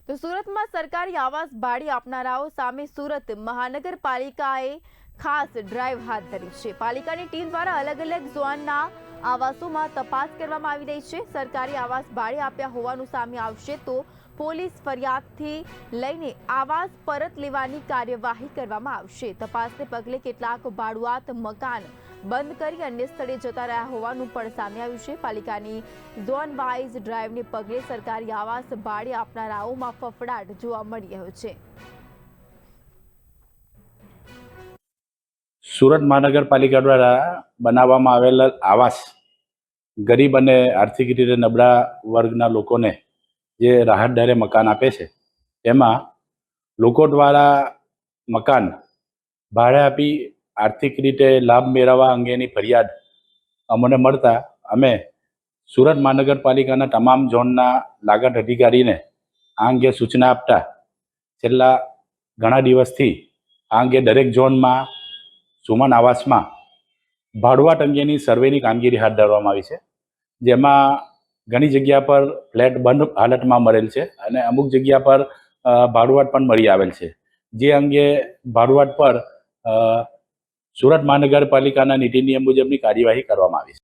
તો સુરતમાં સરકારી આવાસ ભાડે આપનારાઓ સામે સુરત મહાનગરપાલિકાએ ખાસ ડ્રાઈવ હાથ ધરી છે। પાલિકાની ટીમ દ્વારા અલગ અલગ ઝોનના આવાસોમાં તપાસ કરવામાં આવી રહી છે। સરકારી આવાસ ભાડે આપ્યા હોવાનું સામે આવશે તો પોલીસ ફરિયાદથી લઈને આવાસ પરત લેવાની કાર્યવાહી કરવામાં આવશે। તપાસને પગલે કેટલાક ભાડુઆત મકાન બંધ કરી અન્ય સ્થળે જતા રહ્યા હોવાનું પણ સામે આવ્યું છે। પાલિકાની ઝોન વાઇઝ ડ્રાઈવને પગલે સરકારી આવાસ ભાડે આપનારાઓમાં ફફડાટ જોવા મળી રહ્યો છે। સુરત મહાનગરપાલિકા દ્વારા બનાવવામાં આવેલ આવાસ ગરીબ અને આર્થિક રીતે નબળા વર્ગના લોકોને જે રાહત દરે મકાન આપે છે, એમાં લોકો દ્વારા મકાન ભાડે આપી આર્થિક રીતે લાભ મેળવવા અંગેની ફરિયાદ અમને મળતા અમે સુરત મહાનગરપાલિકાના તમામ ઝોનના લાગત અધિકારીને આ અંગે સૂચના આપતા છેલ્લા ઘણા દિવસથી આ અંગે દરેક ઝોનમાં સુમન આવાસમાં ભાડુઆત અંગેની સર્વેની કામગીરી હાથ ધરવામાં આવી છે, જેમાં ઘણી જગ્યા પર ફ્લેટ બંધ હાલતમાં મળેલ છે અને અમુક જગ્યા પર ભાડુઆત પણ મળી આવેલ છે। જે અંગે ભાડુઆત પર સુરત મહાનગરપાલિકાના નીતિ નિયમ મુજબની કાર્યવાહી કરવામાં આવી છે।